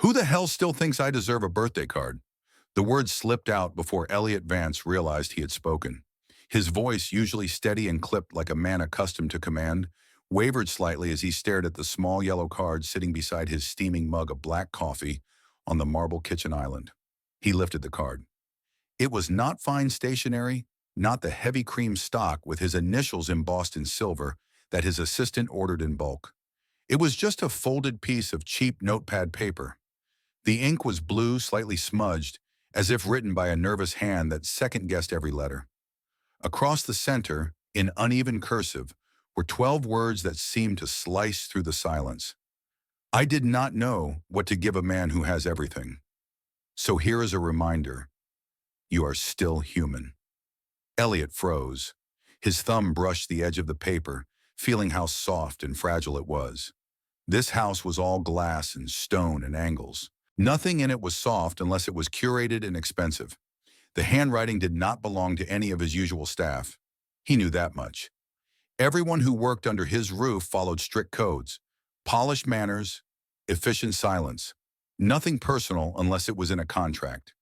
Who the hell still thinks I deserve a birthday card? The words slipped out before Elliot Vance realized he had spoken. His voice, usually steady and clipped like a man accustomed to command, wavered slightly as he stared at the small yellow card sitting beside his steaming mug of black coffee on the marble kitchen island. He lifted the card. It was not fine stationery, not the heavy cream stock with his initials embossed in silver that his assistant ordered in bulk. It was just a folded piece of cheap notepad paper. The ink was blue, slightly smudged, as if written by a nervous hand that second-guessed every letter. Across the center, in uneven cursive, were 12 words that seemed to slice through the silence. I did not know what to give a man who has everything. So here is a reminder. You are still human. Elliot froze. His thumb brushed the edge of the paper, feeling how soft and fragile it was. This house was all glass and stone and angles. Nothing in it was soft unless it was curated and expensive. The handwriting did not belong to any of his usual staff. He knew that much. Everyone who worked under his roof followed strict codes, polished manners, efficient silence. Nothing personal unless it was in a contract.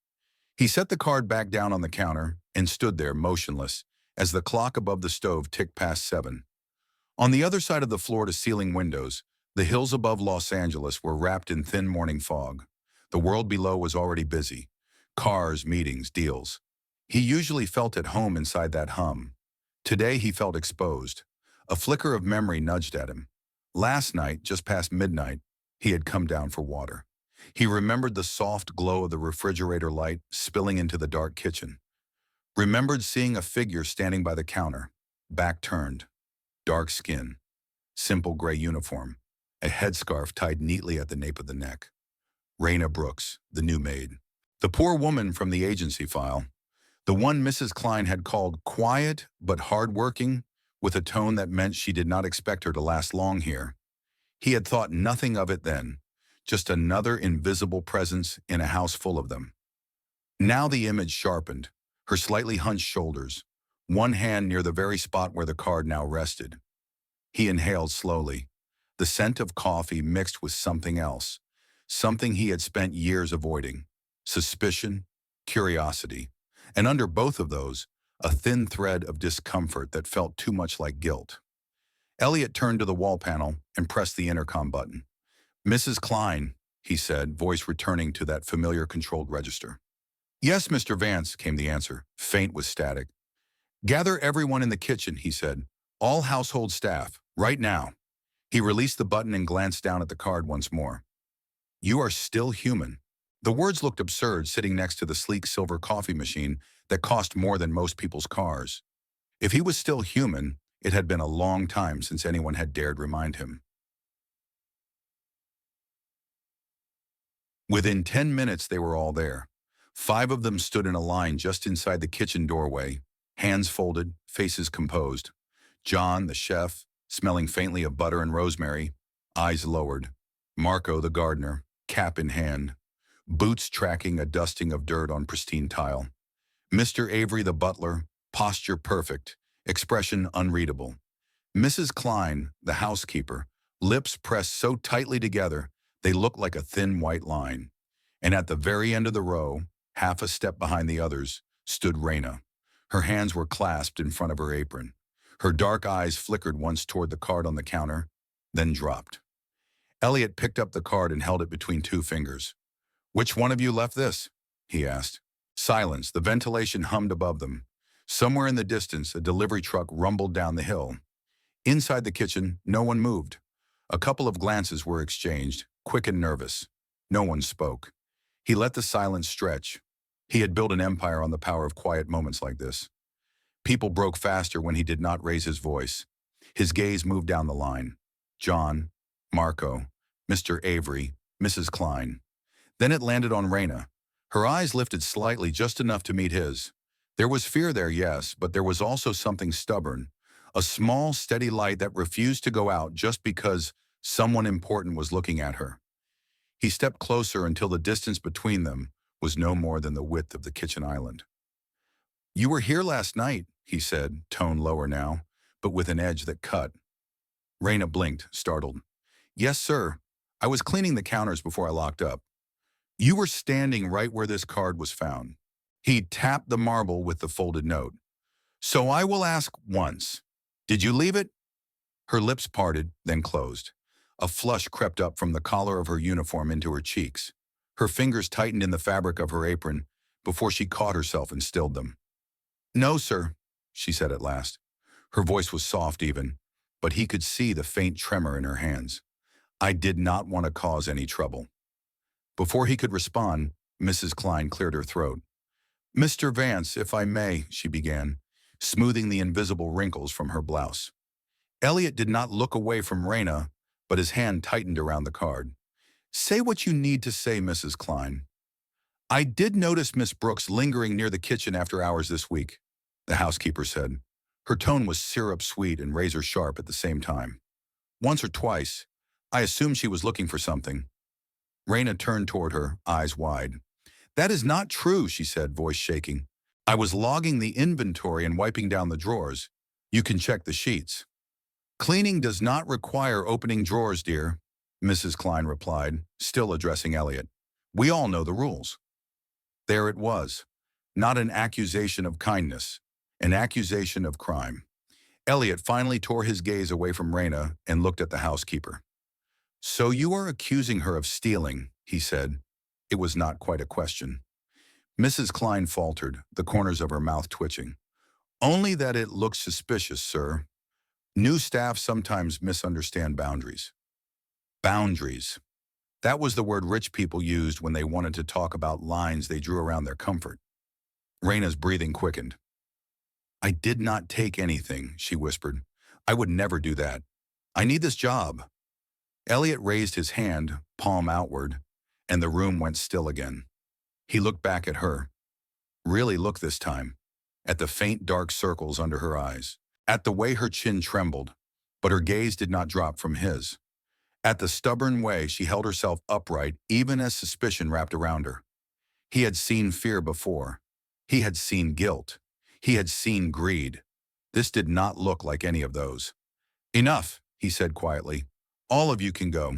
He set the card back down on the counter and stood there motionless as the clock above the stove ticked past 7. On the other side of the floor-to-ceiling windows, the hills above Los Angeles were wrapped in thin morning fog. The world below was already busy. Cars, meetings, deals. He usually felt at home inside that hum. Today he felt exposed. A flicker of memory nudged at him. Last night, just past midnight, he had come down for water. He remembered the soft glow of the refrigerator light spilling into the dark kitchen. Remembered seeing a figure standing by the counter, back turned, dark skin, simple gray uniform, a headscarf tied neatly at the nape of the neck. Raina Brooks, the new maid. The poor woman from the agency file, the one Mrs. Klein had called quiet but hardworking, with a tone that meant she did not expect her to last long here. He had thought nothing of it then, just another invisible presence in a house full of them. Now the image sharpened, her slightly hunched shoulders, one hand near the very spot where the card now rested. He inhaled slowly, the scent of coffee mixed with something else, something he had spent years avoiding. Suspicion, curiosity, and under both of those, a thin thread of discomfort that felt too much like guilt. Elliot turned to the wall panel and pressed the intercom button. "Mrs. Klein," he said, voice returning to that familiar controlled register. "Yes, Mr. Vance," came the answer, faint with static. "Gather everyone in the kitchen," he said. "All household staff, right now." He released the button and glanced down at the card once more. "You are still human." The words looked absurd sitting next to the sleek silver coffee machine that cost more than most people's cars. If he was still human, it had been a long time since anyone had dared remind him. Within 10 minutes, they were all there. 5 of them stood in a line just inside the kitchen doorway, hands folded, faces composed. John, the chef, smelling faintly of butter and rosemary, eyes lowered. Marco, the gardener, cap in hand, boots tracking a dusting of dirt on pristine tile. Mr. Avery, the butler, posture perfect, expression unreadable. Mrs. Klein, the housekeeper, lips pressed so tightly together they looked like a thin white line. And at the very end of the row, half a step behind the others, stood Raina. Her hands were clasped in front of her apron. Her dark eyes flickered once toward the card on the counter, then dropped. Elliot picked up the card and held it between 2 fingers. "Which one of you left this?" he asked. Silence. The ventilation hummed above them. Somewhere in the distance, a delivery truck rumbled down the hill. Inside the kitchen, no one moved. A couple of glances were exchanged, quick and nervous. No one spoke. He let the silence stretch. He had built an empire on the power of quiet moments like this. People broke faster when he did not raise his voice. His gaze moved down the line. John, Marco, Mr. Avery, Mrs. Klein. Then it landed on Raina. Her eyes lifted slightly, just enough to meet his. There was fear there, yes, but there was also something stubborn. A small, steady light that refused to go out just because someone important was looking at her. He stepped closer until the distance between them was no more than the width of the kitchen island. "You were here last night," he said, tone lower now, but with an edge that cut. Raina blinked, startled. "Yes, sir. I was cleaning the counters before I locked up. You were standing right where this card was found. He tapped the marble with the folded note. So I will ask once. Did you leave it? Her lips parted, then closed. A flush crept up from the collar of her uniform into her cheeks. Her fingers tightened in the fabric of her apron before she caught herself and stilled them. No, sir, she said at last. Her voice was soft even, but he could see the faint tremor in her hands. I did not want to cause any trouble. Before he could respond, Mrs. Klein cleared her throat. Mr. Vance, if I may, she began, smoothing the invisible wrinkles from her blouse. Elliot did not look away from Raina, but his hand tightened around the card. Say what you need to say, Mrs. Klein. I did notice Miss Brooks lingering near the kitchen after hours this week, the housekeeper said. Her tone was syrup-sweet and razor-sharp at the same time. Once or twice, I assumed she was looking for something. Raina turned toward her, eyes wide. That is not true, she said, voice shaking. I was logging the inventory and wiping down the drawers. You can check the sheets. Cleaning does not require opening drawers, dear, Mrs. Klein replied, still addressing Elliot. We all know the rules. There it was. Not an accusation of kindness, an accusation of crime. Elliot finally tore his gaze away from Raina and looked at the housekeeper. So you are accusing her of stealing, he said. It was not quite a question. Mrs. Klein faltered, the corners of her mouth twitching. Only that it looks suspicious, sir. New staff sometimes misunderstand boundaries. Boundaries. That was the word rich people used when they wanted to talk about lines they drew around their comfort. Raina's breathing quickened. I did not take anything, she whispered. I would never do that. I need this job. Elliot raised his hand, palm outward, and the room went still again. He looked back at her. Really looked this time. At the faint dark circles under her eyes. At the way her chin trembled, but her gaze did not drop from his. At the stubborn way she held herself upright even as suspicion wrapped around her. He had seen fear before. He had seen guilt. He had seen greed. This did not look like any of those. Enough, he said quietly. All of you can go.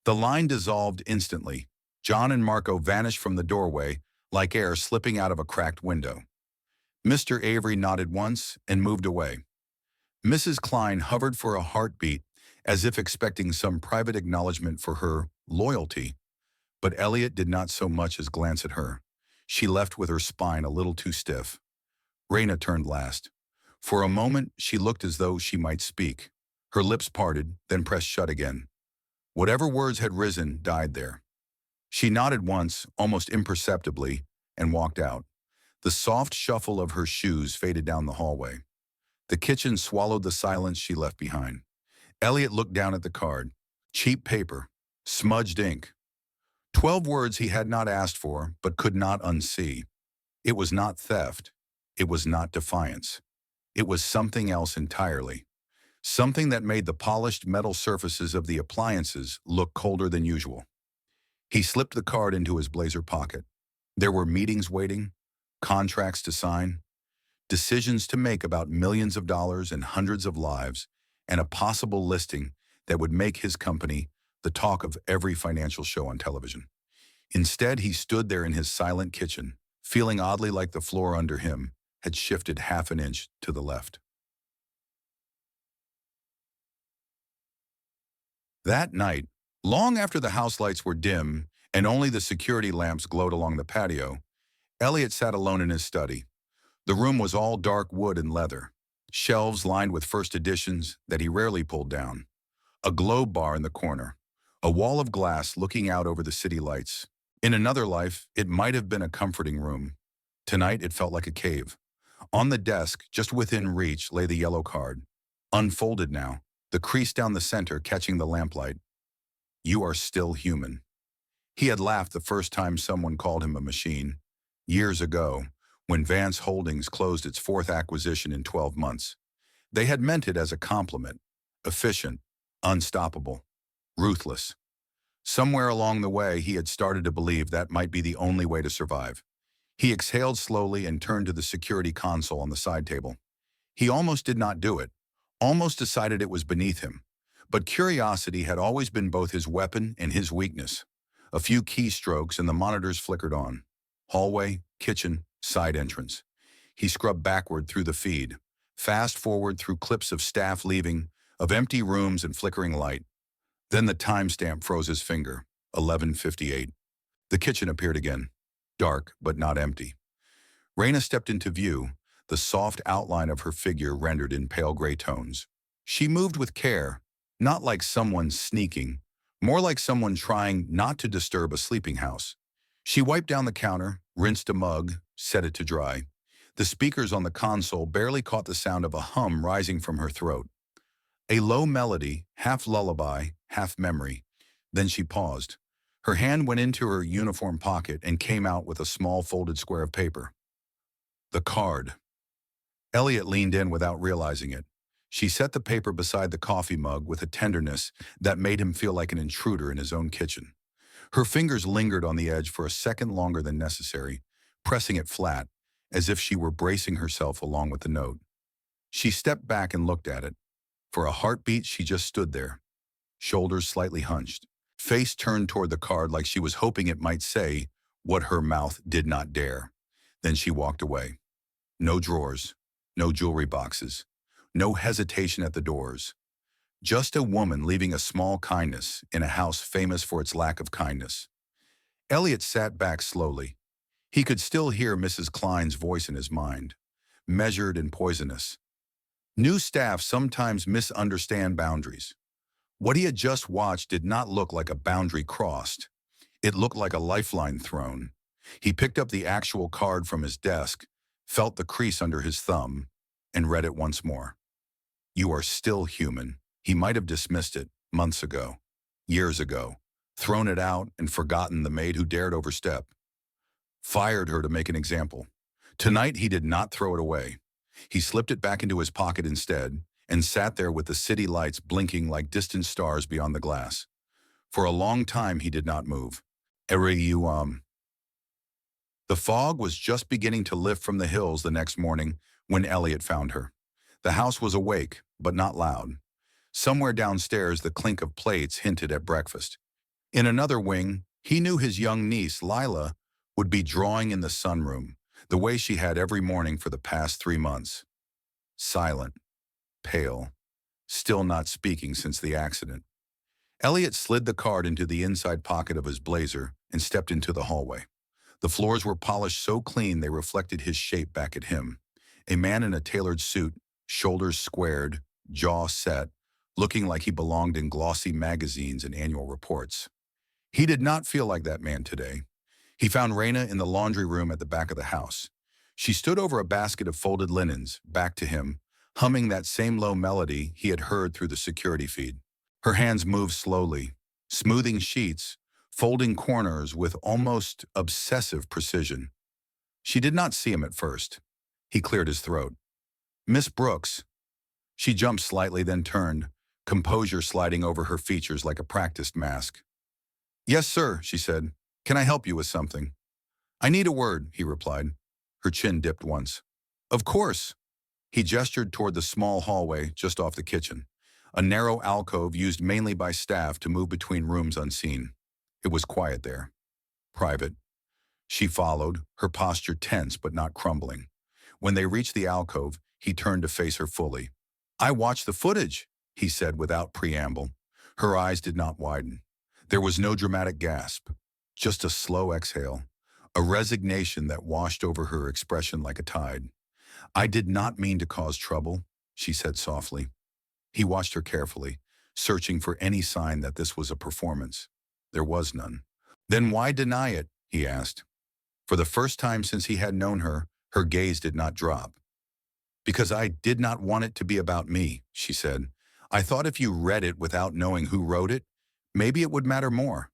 The line dissolved instantly. John and Marco vanished from the doorway like air slipping out of a cracked window. Mr. Avery nodded once and moved away. Mrs. Klein hovered for a heartbeat as if expecting some private acknowledgement for her loyalty. But Elliot did not so much as glance at her. She left with her spine a little too stiff. Raina turned last. For a moment, she looked as though she might speak. Her lips parted, then pressed shut again. Whatever words had risen died there. She nodded once, almost imperceptibly, and walked out. The soft shuffle of her shoes faded down the hallway. The kitchen swallowed the silence she left behind. Elliot looked down at the card. Cheap paper. Smudged ink. 12 words he had not asked for, but could not unsee. It was not theft. It was not defiance. It was something else entirely. Something that made the polished metal surfaces of the appliances look colder than usual. He slipped the card into his blazer pocket. There were meetings waiting, contracts to sign, decisions to make about millions of dollars and hundreds of lives, and a possible listing that would make his company the talk of every financial show on television. Instead, he stood there in his silent kitchen, feeling oddly like the floor under him had shifted half an inch to the left. That night, long after the house lights were dim and only the security lamps glowed along the patio, Elliot sat alone in his study. The room was all dark wood and leather, shelves lined with first editions that he rarely pulled down, a globe bar in the corner, a wall of glass looking out over the city lights. In another life, it might have been a comforting room. Tonight, it felt like a cave. On the desk, just within reach, lay the yellow card. Unfolded now, the crease down the center catching the lamplight. You are still human. He had laughed the first time someone called him a machine. Years ago, when Vance Holdings closed its fourth acquisition in 12 months. They had meant it as a compliment. Efficient, unstoppable, ruthless. Somewhere along the way, he had started to believe that might be the only way to survive. He exhaled slowly and turned to the security console on the side table. He almost did not do it, almost decided it was beneath him. But curiosity had always been both his weapon and his weakness. A few keystrokes and the monitors flickered on. Hallway, kitchen, side entrance. He scrubbed backward through the feed, fast forward through clips of staff leaving, of empty rooms and flickering light. Then the timestamp froze his finger, 11:58. The kitchen appeared again, dark but not empty. Raina stepped into view, the soft outline of her figure rendered in pale gray tones. She moved with care, not like someone sneaking, more like someone trying not to disturb a sleeping house. She wiped down the counter, rinsed a mug, set it to dry. The speakers on the console barely caught the sound of a hum rising from her throat. A low melody, half lullaby, half memory. Then she paused. Her hand went into her uniform pocket and came out with a small folded square of paper. The card. Elliot leaned in without realizing it. She set the paper beside the coffee mug with a tenderness that made him feel like an intruder in his own kitchen. Her fingers lingered on the edge for a second longer than necessary, pressing it flat, as if she were bracing herself along with the note. She stepped back and looked at it. For a heartbeat, she just stood there, shoulders slightly hunched, face turned toward the card like she was hoping it might say what her mouth did not dare. Then she walked away. No drawers, no jewelry boxes, no hesitation at the doors. Just a woman leaving a small kindness in a house famous for its lack of kindness. Elliot sat back slowly. He could still hear Mrs. Klein's voice in his mind, measured and poisonous. New staff sometimes misunderstand boundaries. What he had just watched did not look like a boundary crossed. It looked like a lifeline thrown. He picked up the actual card from his desk, felt the crease under his thumb, and read it once more. You are still human. He might have dismissed it months ago, years ago, thrown it out and forgotten the maid who dared overstep. Fired her to make an example. Tonight he did not throw it away. He slipped it back into his pocket instead and sat there with the city lights blinking like distant stars beyond the glass. For a long time he did not move. The fog was just beginning to lift from the hills the next morning when Elliot found her. The house was awake, but not loud. Somewhere downstairs the clink of plates hinted at breakfast. In another wing, he knew his young niece, Lila, would be drawing in the sunroom, the way she had every morning for the past 3 months. Silent, pale, still not speaking since the accident. Elliot slid the card into the inside pocket of his blazer and stepped into the hallway. The floors were polished so clean they reflected his shape back at him. A man in a tailored suit, shoulders squared, jaw set, looking like he belonged in glossy magazines and annual reports. He did not feel like that man today. He found Raina in the laundry room at the back of the house. She stood over a basket of folded linens, back to him, humming that same low melody he had heard through the security feed. Her hands moved slowly, smoothing sheets, folding corners with almost obsessive precision. She did not see him at first. He cleared his throat. Miss Brooks. She jumped slightly, then turned, composure sliding over her features like a practiced mask. Yes, sir, she said. Can I help you with something? I need a word, he replied. Her chin dipped once. Of course. He gestured toward the small hallway just off the kitchen, a narrow alcove used mainly by staff to move between rooms unseen. It was quiet there. Private. She followed, her posture tense but not crumbling. When they reached the alcove, he turned to face her fully. I watched the footage, he said without preamble. Her eyes did not widen. There was no dramatic gasp, just a slow exhale, a resignation that washed over her expression like a tide. I did not mean to cause trouble, she said softly. He watched her carefully, searching for any sign that this was a performance. There was none. Then why deny it, he asked. For the first time since he had known her, her gaze did not drop. Because I did not want it to be about me, she said. I thought if you read it without knowing who wrote it, maybe it would matter more.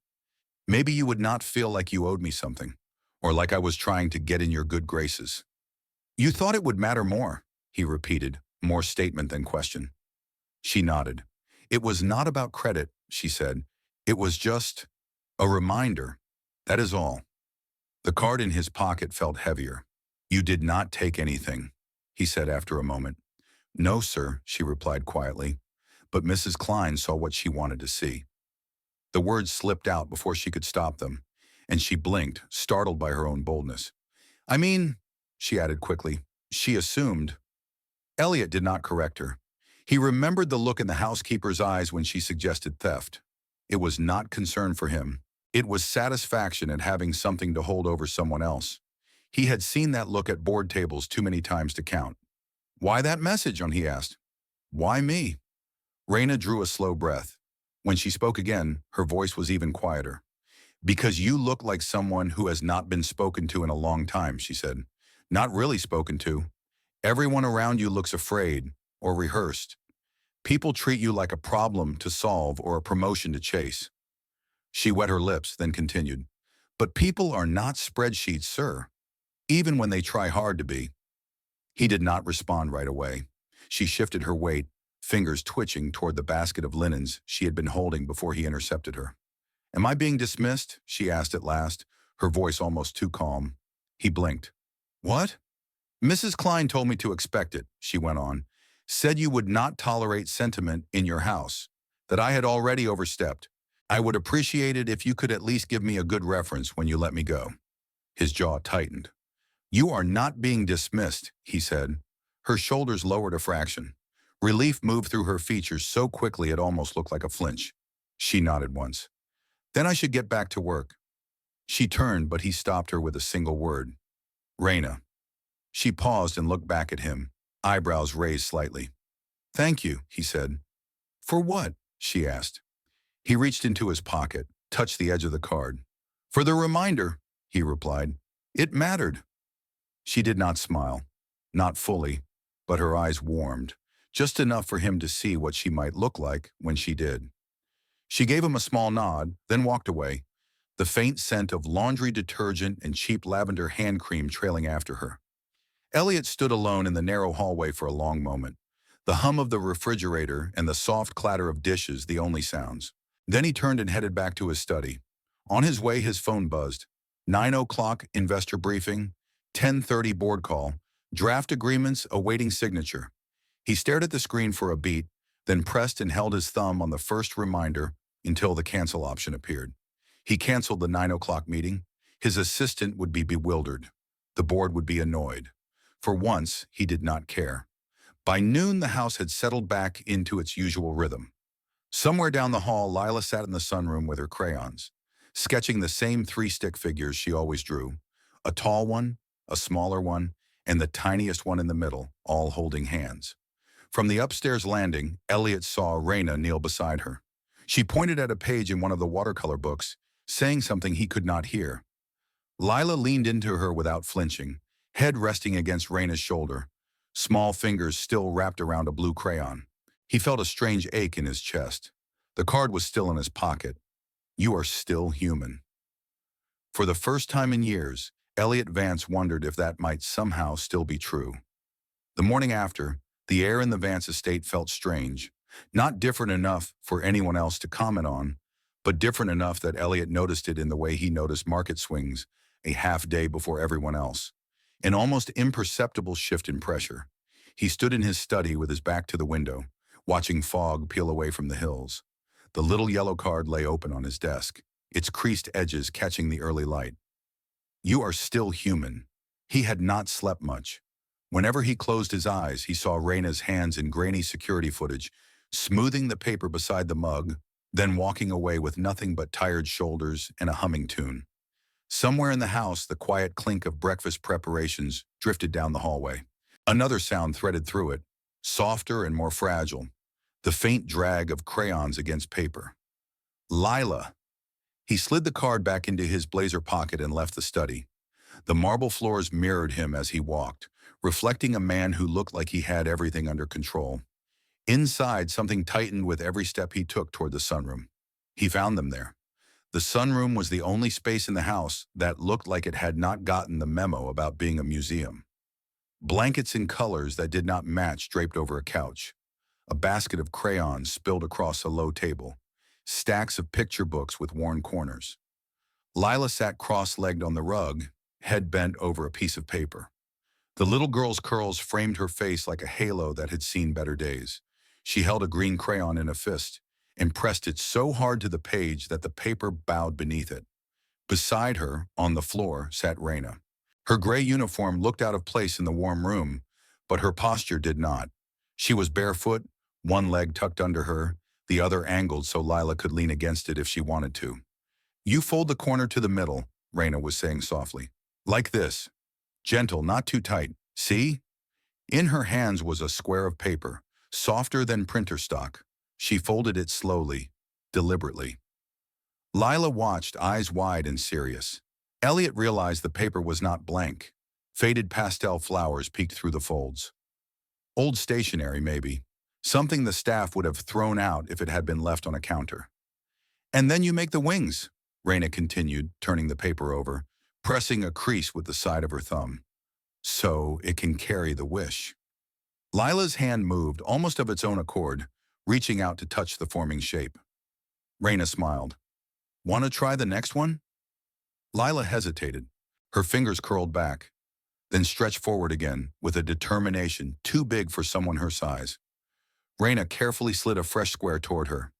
Maybe you would not feel like you owed me something, or like I was trying to get in your good graces. You thought it would matter more, he repeated, more statement than question. She nodded. It was not about credit, she said. It was just a reminder. That is all. The card in his pocket felt heavier. You did not take anything, he said after a moment. No, sir, she replied quietly. But Mrs. Klein saw what she wanted to see. The words slipped out before she could stop them, and she blinked, startled by her own boldness. I mean, she added quickly, she assumed. Elliot did not correct her. He remembered the look in the housekeeper's eyes when she suggested theft. It was not concern for him. It was satisfaction at having something to hold over someone else. He had seen that look at board tables too many times to count. Why that message? He asked. Why me? Raina drew a slow breath. When she spoke again, her voice was even quieter. Because you look like someone who has not been spoken to in a long time, she said. Not really spoken to. Everyone around you looks afraid or rehearsed. People treat you like a problem to solve or a promotion to chase. She wet her lips, then continued. But people are not spreadsheets, sir, even when they try hard to be. He did not respond right away. She shifted her weight, fingers twitching toward the basket of linens she had been holding before he intercepted her. Am I being dismissed? She asked at last, her voice almost too calm. He blinked. What? Mrs. Klein told me to expect it, she went on. Said you would not tolerate sentiment in your house, that I had already overstepped. I would appreciate it if you could at least give me a good reference when you let me go. His jaw tightened. You are not being dismissed, he said. Her shoulders lowered a fraction. Relief moved through her features so quickly it almost looked like a flinch. She nodded once. Then I should get back to work. She turned, but he stopped her with a single word. Raina. She paused and looked back at him, eyebrows raised slightly. Thank you, he said. For what? She asked. He reached into his pocket, touched the edge of the card. For the reminder, he replied. It mattered. She did not smile, not fully, but her eyes warmed, just enough for him to see what she might look like when she did. She gave him a small nod, then walked away, the faint scent of laundry detergent and cheap lavender hand cream trailing after her. Elliot stood alone in the narrow hallway for a long moment, the hum of the refrigerator and the soft clatter of dishes the only sounds. Then he turned and headed back to his study. On his way, his phone buzzed. 9 o'clock investor briefing, 10:30 board call, draft agreements awaiting signature. He stared at the screen for a beat, then pressed and held his thumb on the first reminder until the cancel option appeared. He canceled the 9 o'clock meeting. His assistant would be bewildered. The board would be annoyed. For once, he did not care. By noon, the house had settled back into its usual rhythm. Somewhere down the hall, Lila sat in the sunroom with her crayons, sketching the same 3 stick figures she always drew. A tall one, a smaller one, and the tiniest one in the middle, all holding hands. From the upstairs landing, Elliot saw Raina kneel beside her. She pointed at a page in one of the watercolor books, saying something he could not hear. Lila leaned into her without flinching, head resting against Raina's shoulder, small fingers still wrapped around a blue crayon. He felt a strange ache in his chest. The card was still in his pocket. You are still human. For the first time in years, Elliot Vance wondered if that might somehow still be true. The morning after, the air in the Vance estate felt strange, not different enough for anyone else to comment on, but different enough that Elliot noticed it in the way he noticed market swings a half day before everyone else. An almost imperceptible shift in pressure. He stood in his study with his back to the window, watching fog peel away from the hills. The little yellow card lay open on his desk, its creased edges catching the early light. You are still human. He had not slept much. Whenever he closed his eyes, he saw Raina's hands in grainy security footage, smoothing the paper beside the mug, then walking away with nothing but tired shoulders and a humming tune. Somewhere in the house, the quiet clink of breakfast preparations drifted down the hallway. Another sound threaded through it, softer and more fragile, the faint drag of crayons against paper. Lila. He slid the card back into his blazer pocket and left the study. The marble floors mirrored him as he walked, reflecting a man who looked like he had everything under control. Inside, something tightened with every step he took toward the sunroom. He found them there. The sunroom was the only space in the house that looked like it had not gotten the memo about being a museum. Blankets in colors that did not match draped over a couch. A basket of crayons spilled across a low table. Stacks of picture books with worn corners. Lila sat cross-legged on the rug, head bent over a piece of paper. The little girl's curls framed her face like a halo that had seen better days. She held a green crayon in a fist, and pressed it so hard to the page that the paper bowed beneath it. Beside her, on the floor, sat Raina. Her gray uniform looked out of place in the warm room, but her posture did not. She was barefoot, one leg tucked under her, the other angled so Lila could lean against it if she wanted to. "You fold the corner to the middle," Raina was saying softly. "Like this. Gentle, not too tight. See?" In her hands was a square of paper, softer than printer stock. She folded it slowly, deliberately. Lila watched, eyes wide and serious. Elliot realized the paper was not blank. Faded pastel flowers peeked through the folds. Old stationery, maybe. Something the staff would have thrown out if it had been left on a counter. "And then you make the wings," Raina continued, turning the paper over, pressing a crease with the side of her thumb. "So it can carry the wish." Lila's hand moved, almost of its own accord, reaching out to touch the forming shape. Raina smiled. "Want to try the next one?" Lila hesitated. Her fingers curled back, then stretched forward again, with a determination too big for someone her size. Raina carefully slid a fresh square toward her.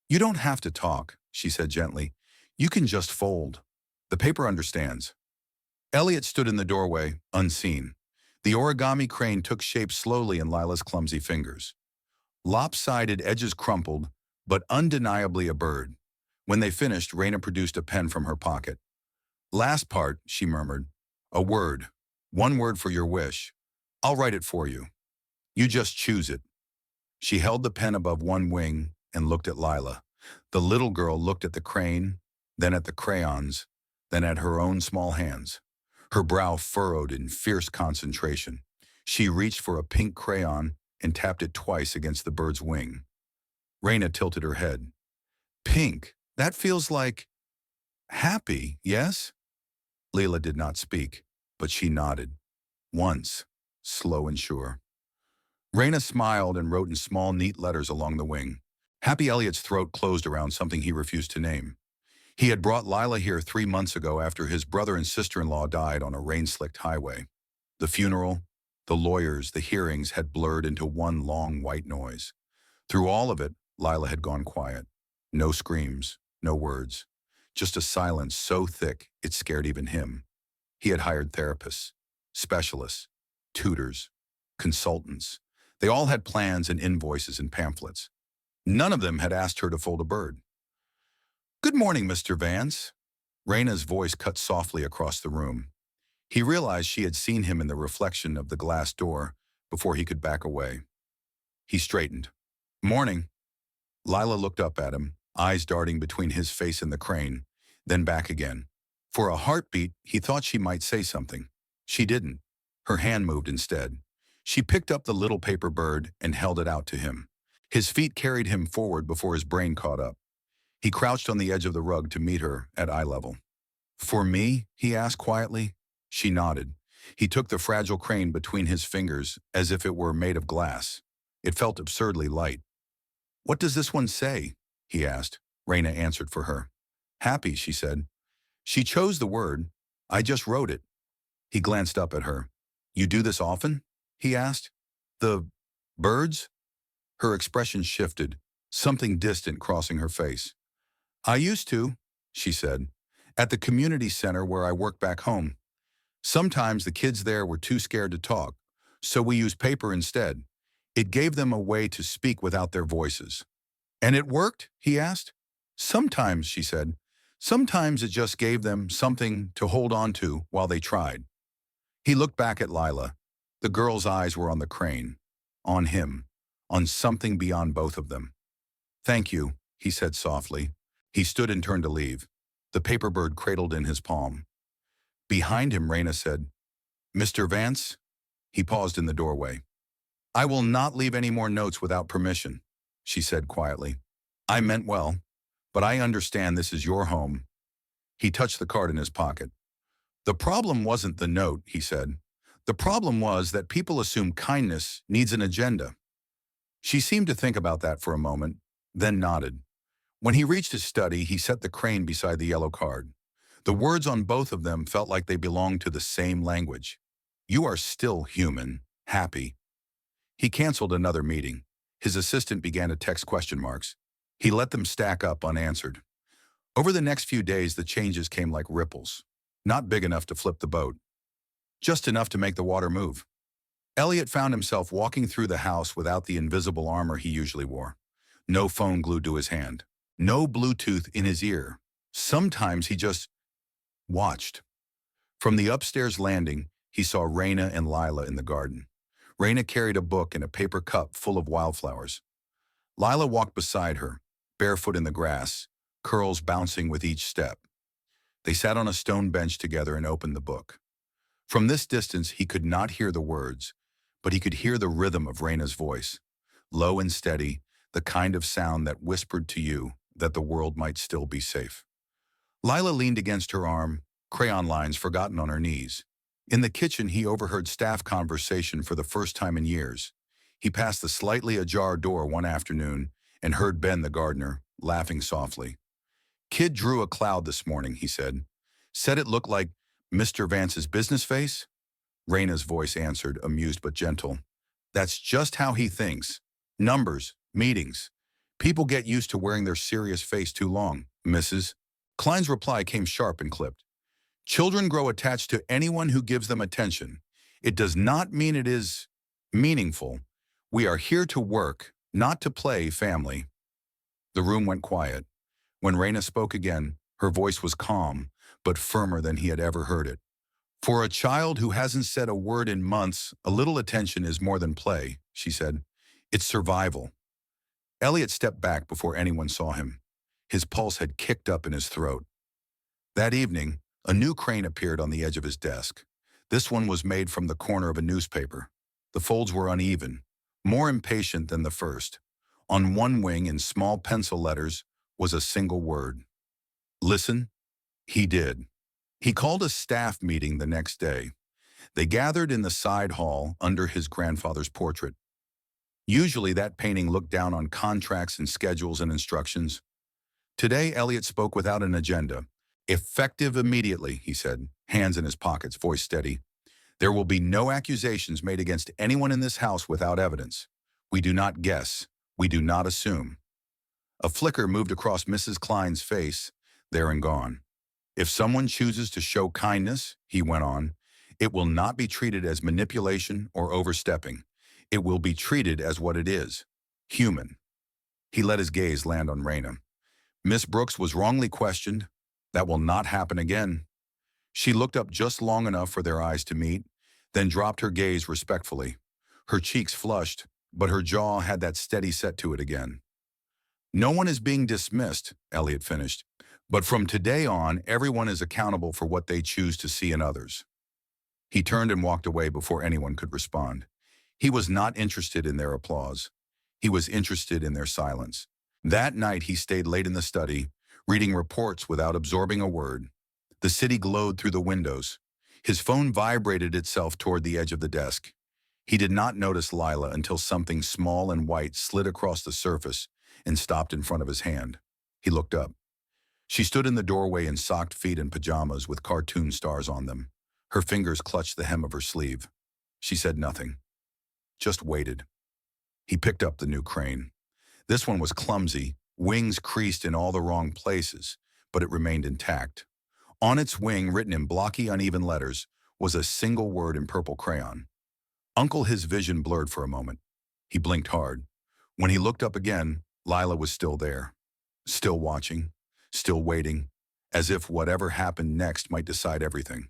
"You don't have to talk," she said gently. "You can just fold. The paper understands." Elliot stood in the doorway, unseen. The origami crane took shape slowly in Lila's clumsy fingers. Lopsided edges crumpled, but undeniably a bird. When they finished, Raina produced a pen from her pocket. "Last part," she murmured. "A word. One word for your wish. I'll write it for you. You just choose it." She held the pen above one wing and looked at Lila. The little girl looked at the crane, then at the crayons, then at her own small hands. Her brow furrowed in fierce concentration. She reached for a pink crayon and tapped it twice against the bird's wing. Raina tilted her head. "Pink, that feels like happy, yes?" Leela did not speak, but she nodded. Once, slow and sure. Raina smiled and wrote in small, neat letters along the wing. Happy Elliot's throat closed around something he refused to name. He had brought Lila here 3 months ago after his brother and sister-in-law died on a rain-slicked highway. The funeral, the lawyers, the hearings had blurred into one long white noise. Through all of it, Lila had gone quiet. No screams, no words. Just a silence so thick it scared even him. He had hired therapists, specialists, tutors, consultants. They all had plans and invoices and pamphlets. None of them had asked her to fold a bird. "Good morning, Mr. Vance." Raina's voice cut softly across the room. He realized she had seen him in the reflection of the glass door before he could back away. He straightened. "Morning." Lila looked up at him, eyes darting between his face and the crane, then back again. For a heartbeat, he thought she might say something. She didn't. Her hand moved instead. She picked up the little paper bird and held it out to him. His feet carried him forward before his brain caught up. He crouched on the edge of the rug to meet her at eye level. "For me?" he asked quietly. She nodded. He took the fragile crane between his fingers as if it were made of glass. It felt absurdly light. "What does this one say?" he asked. Raina answered for her. "Happy," she said. She chose the word. "I just wrote it." He glanced up at her. "You do this often?" he asked. "The birds?" Her expression shifted, something distant crossing her face. "I used to," she said, "at the community center where I work back home. Sometimes the kids there were too scared to talk, so we used paper instead. It gave them a way to speak without their voices." "And it worked?" he asked. "Sometimes," she said. "Sometimes it just gave them something to hold on to while they tried." He looked back at Lila. The girl's eyes were on the crane, on him, on something beyond both of them. "Thank you," he said softly. He stood and turned to leave, the paper bird cradled in his palm. Behind him, Raina said, "Mr. Vance?" He paused in the doorway. "I will not leave any more notes without permission," she said quietly. "I meant well, but I understand this is your home." He touched the card in his pocket. "The problem wasn't the note," he said. "The problem was that people assume kindness needs an agenda." She seemed to think about that for a moment, then nodded. When he reached his study, he set the crane beside the yellow card. The words on both of them felt like they belonged to the same language. "You are still human, happy." He canceled another meeting. His assistant began to text question marks. He let them stack up unanswered. Over the next few days, the changes came like ripples. Not big enough to flip the boat, just enough to make the water move. Elliot found himself walking through the house without the invisible armor he usually wore. No phone glued to his hand. No Bluetooth in his ear. Sometimes he just watched. From the upstairs landing, he saw Raina and Lila in the garden. Raina carried a book and a paper cup full of wildflowers. Lila walked beside her, barefoot in the grass, curls bouncing with each step. They sat on a stone bench together and opened the book. From this distance, he could not hear the words, but he could hear the rhythm of Raina's voice, low and steady, the kind of sound that whispered to you that the world might still be safe. Lila leaned against her arm, crayon lines forgotten on her knees. In the kitchen, he overheard staff conversation for the first time in years. He passed the slightly ajar door one afternoon and heard Ben, the gardener, laughing softly. "Kid drew a cloud this morning," he said. "Said it looked like Mr. Vance's business face?" Raina's voice answered, amused but gentle. "That's just how he thinks. Numbers, meetings. People get used to wearing their serious face too long, Mrs." Klein's reply came sharp and clipped. "Children grow attached to anyone who gives them attention. It does not mean it is meaningful. We are here to work, not to play family." The room went quiet. When Raina spoke again, her voice was calm, but firmer than he had ever heard it. "For a child who hasn't said a word in months, a little attention is more than play," she said. "It's survival." Elliot stepped back before anyone saw him. His pulse had kicked up in his throat. That evening, a new crane appeared on the edge of his desk. This one was made from the corner of a newspaper. The folds were uneven, more impatient than the first. On one wing, in small pencil letters, was a single word. "Listen." He did. He called a staff meeting the next day. They gathered in the side hall under his grandfather's portrait. Usually that painting looked down on contracts and schedules and instructions. Today, Elliot spoke without an agenda. "Effective immediately," he said, hands in his pockets, voice steady. "There will be no accusations made against anyone in this house without evidence. We do not guess. We do not assume." A flicker moved across Mrs. Klein's face, there and gone. "If someone chooses to show kindness," he went on, "it will not be treated as manipulation or overstepping. It will be treated as what it is, human." He let his gaze land on Raina. "Miss Brooks was wrongly questioned. That will not happen again." She looked up just long enough for their eyes to meet, then dropped her gaze respectfully. Her cheeks flushed, but her jaw had that steady set to it again. "No one is being dismissed," Elliot finished, "but from today on, everyone is accountable for what they choose to see in others." He turned and walked away before anyone could respond. He was not interested in their applause. He was interested in their silence. That night, he stayed late in the study, reading reports without absorbing a word. The city glowed through the windows. His phone vibrated itself toward the edge of the desk. He did not notice Lila until something small and white slid across the surface and stopped in front of his hand. He looked up. She stood in the doorway in socked feet and pajamas with cartoon stars on them. Her fingers clutched the hem of her sleeve. She said nothing, just waited. He picked up the new crane. This one was clumsy, wings creased in all the wrong places, but it remained intact. On its wing, written in blocky, uneven letters, was a single word in purple crayon. Uncle, his vision blurred for a moment. He blinked hard. When he looked up again, Lila was still there. Still watching, still waiting, as if whatever happened next might decide everything.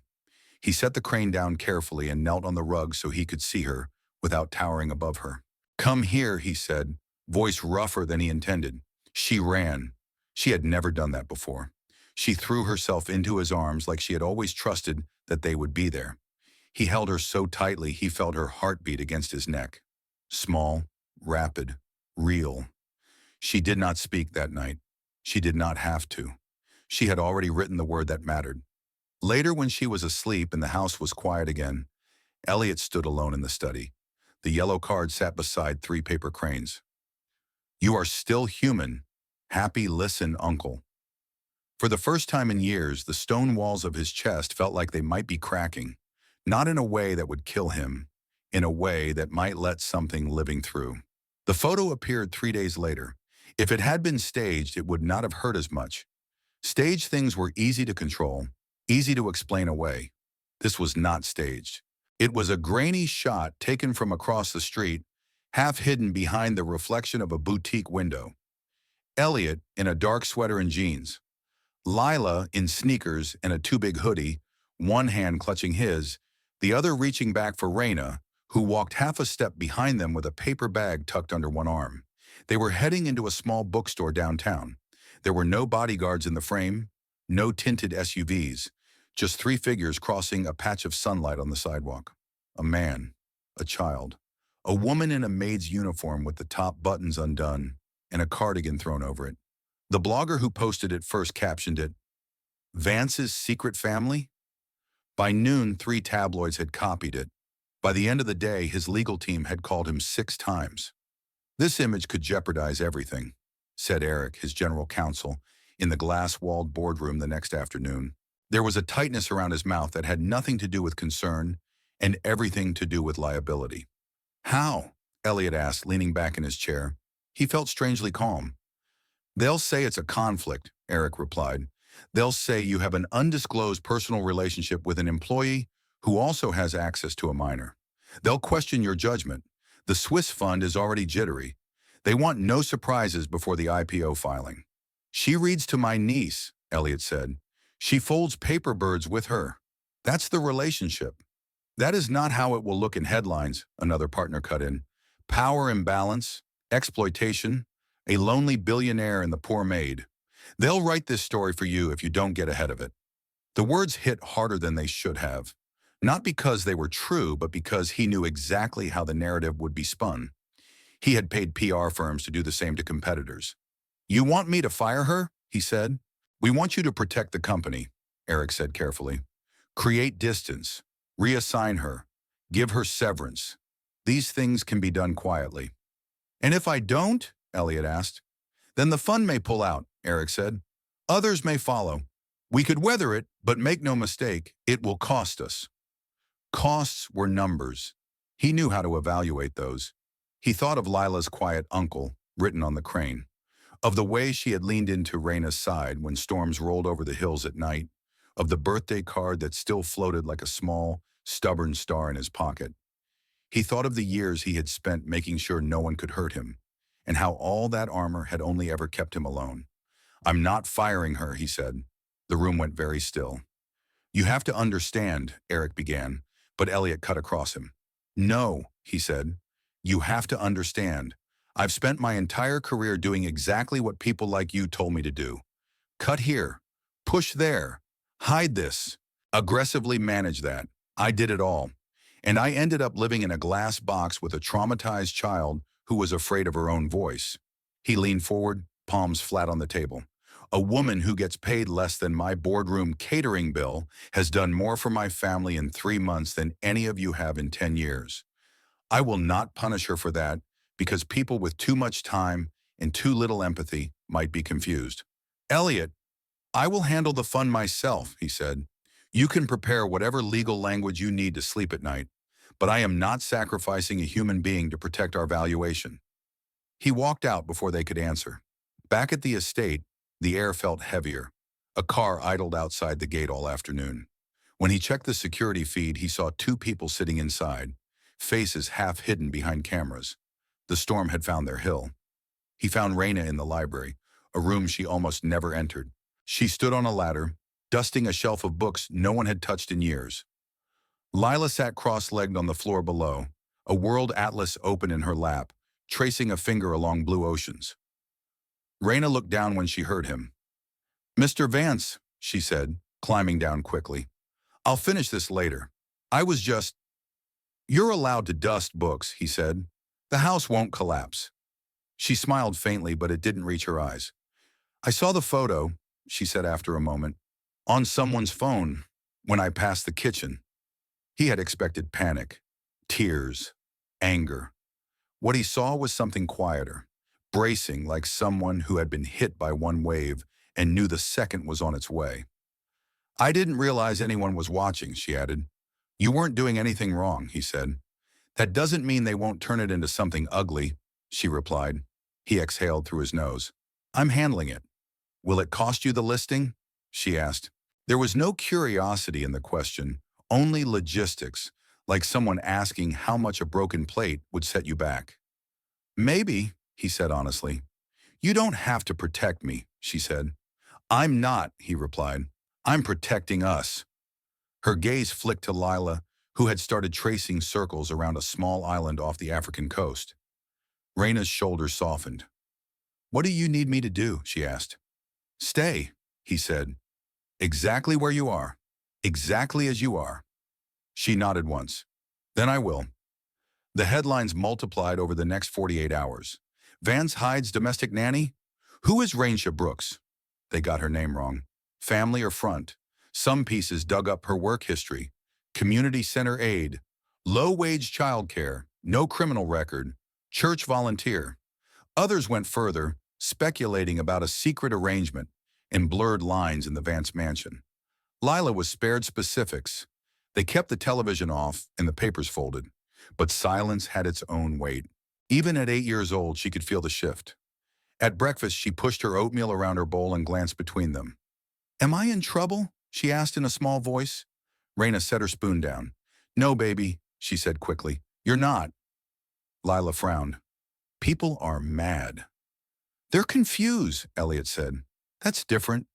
He set the crane down carefully and knelt on the rug so he could see her without towering above her. "Come here," he said, voice rougher than he intended. She ran. She had never done that before. She threw herself into his arms like she had always trusted that they would be there. He held her so tightly he felt her heartbeat against his neck. Small, rapid, real. She did not speak that night. She did not have to. She had already written the word that mattered. Later, when she was asleep and the house was quiet again, Elliot stood alone in the study. The yellow card sat beside 3 paper cranes. "You are still human. Happy, listen, Uncle." For the first time in years, the stone walls of his chest felt like they might be cracking, not in a way that would kill him, in a way that might let something living through. The photo appeared 3 days later. If it had been staged, it would not have hurt as much. Staged things were easy to control, easy to explain away. This was not staged. It was a grainy shot taken from across the street, half hidden behind the reflection of a boutique window. Elliot in a dark sweater and jeans. Lila in sneakers and a too-big hoodie, one hand clutching his, the other reaching back for Raina, who walked half a step behind them with a paper bag tucked under one arm. They were heading into a small bookstore downtown. There were no bodyguards in the frame, no tinted SUVs, just three figures crossing a patch of sunlight on the sidewalk. A man, a child, a woman in a maid's uniform with the top buttons undone, and a cardigan thrown over it. The blogger who posted it first captioned it, "Vance's secret family?" By noon, 3 tabloids had copied it. By the end of the day, his legal team had called him 6 times. "This image could jeopardize everything," said Eric, his general counsel, in the glass-walled boardroom the next afternoon. There was a tightness around his mouth that had nothing to do with concern and everything to do with liability. "How?" Elliot asked, leaning back in his chair. He felt strangely calm. "They'll say it's a conflict," Eric replied. "They'll say you have an undisclosed personal relationship with an employee who also has access to a minor. They'll question your judgment. The Swiss fund is already jittery. They want no surprises before the IPO filing." "She reads to my niece," Elliot said. "She folds paper birds with her. That's the relationship." "That is not how it will look in headlines," another partner cut in. "Power imbalance, exploitation, a lonely billionaire and the poor maid. They'll write this story for you if you don't get ahead of it." The words hit harder than they should have. Not because they were true, but because he knew exactly how the narrative would be spun. He had paid PR firms to do the same to competitors. "You want me to fire her?" he said. "We want you to protect the company," Eric said carefully. "Create distance, reassign her, give her severance. These things can be done quietly." "And if I don't?" Elliot asked. "Then the fund may pull out," Eric said. "Others may follow. We could weather it, but make no mistake, it will cost us." Costs were numbers. He knew how to evaluate those. He thought of Lila's quiet uncle, written on the crane, of the way she had leaned into Raina's side when storms rolled over the hills at night, of the birthday card that still floated like a small, stubborn star in his pocket. He thought of the years he had spent making sure no one could hurt him, and how all that armor had only ever kept him alone. "I'm not firing her," he said. The room went very still. "You have to understand," Eric began, but Elliot cut across him. "No," he said. "You have to understand. I've spent my entire career doing exactly what people like you told me to do. Cut here, push there, hide this, aggressively manage that. I did it all. And I ended up living in a glass box with a traumatized child who was afraid of her own voice." He leaned forward, palms flat on the table. "A woman who gets paid less than my boardroom catering bill has done more for my family in 3 months than any of you have in 10 years. I will not punish her for that because people with too much time and too little empathy might be confused." "Elliot, I will handle the fund myself," he said. "You can prepare whatever legal language you need to sleep at night, but I am not sacrificing a human being to protect our valuation." He walked out before they could answer. Back at the estate, the air felt heavier. A car idled outside the gate all afternoon. When he checked the security feed, he saw 2 people sitting inside, faces half hidden behind cameras. The storm had found their hill. He found Raina in the library, a room she almost never entered. She stood on a ladder, dusting a shelf of books no one had touched in years. Lila sat cross-legged on the floor below, a world atlas open in her lap, tracing a finger along blue oceans. Raina looked down when she heard him. "Mr. Vance," she said, climbing down quickly. "I'll finish this later. I was just—" "You're allowed to dust books," he said. "The house won't collapse." She smiled faintly, but it didn't reach her eyes. "I saw the photo," she said after a moment, "on someone's phone when I passed the kitchen." He had expected panic, tears, anger. What he saw was something quieter, bracing like someone who had been hit by one wave and knew the second was on its way. "I didn't realize anyone was watching," she added. "You weren't doing anything wrong," he said. "That doesn't mean they won't turn it into something ugly," she replied. He exhaled through his nose. I'm handling it. Will it cost you the listing? She asked. There was no curiosity in the question, only logistics, like someone asking how much a broken plate would set you back. Maybe, he said honestly. You don't have to protect me, she said. I'm not, he replied. I'm protecting us. Her gaze flicked to Lila, who had started tracing circles around a small island off the African coast. Raina's shoulders softened. What do you need me to do? She asked. Stay, he said. Exactly where you are. Exactly as you are. She nodded once. Then I will. The headlines multiplied over the next 48 hours. Vance hides domestic nanny? Who is Rainsha Brooks? They got her name wrong. Family or front? Some pieces dug up her work history. Community center aide. Low-wage childcare. No criminal record. Church volunteer. Others went further, speculating about a secret arrangement and blurred lines in the Vance mansion. Lila was spared specifics. They kept the television off and the papers folded. But silence had its own weight. Even at 8 years old, she could feel the shift. At breakfast, she pushed her oatmeal around her bowl and glanced between them. Am I in trouble? She asked in a small voice. Raina set her spoon down. No, baby, she said quickly. You're not. Lila frowned. People are mad. They're confused, Elliot said. That's different.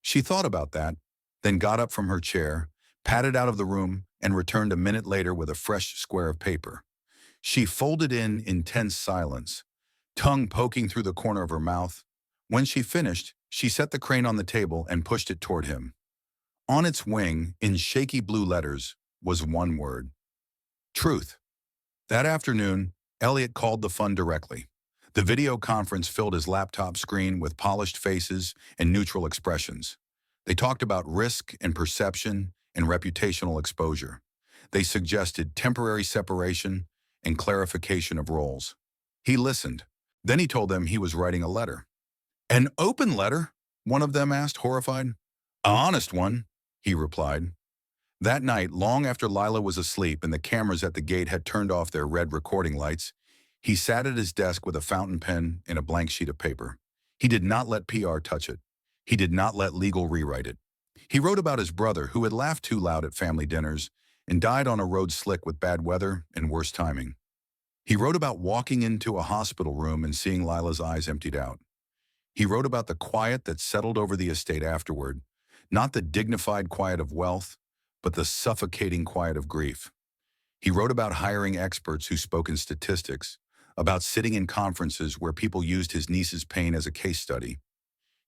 She thought about that, then got up from her chair, padded out of the room, and returned a minute later with a fresh square of paper. She folded in intense silence, tongue poking through the corner of her mouth. When she finished, she set the crane on the table and pushed it toward him. On its wing, in shaky blue letters, was one word. Truth. That afternoon, Elliot called the fund directly. The video conference filled his laptop screen with polished faces and neutral expressions. They talked about risk and perception and reputational exposure. They suggested temporary separation and clarification of roles. He listened. Then he told them he was writing a letter. An open letter? One of them asked, horrified. An honest one, he replied. That night, long after Lila was asleep and the cameras at the gate had turned off their red recording lights, he sat at his desk with a fountain pen and a blank sheet of paper. He did not let PR touch it. He did not let legal rewrite it. He wrote about his brother, who had laughed too loud at family dinners and died on a road slick with bad weather and worse timing. He wrote about walking into a hospital room and seeing Lila's eyes emptied out. He wrote about the quiet that settled over the estate afterward, not the dignified quiet of wealth, but the suffocating quiet of grief. He wrote about hiring experts who spoke in statistics, about sitting in conferences where people used his niece's pain as a case study.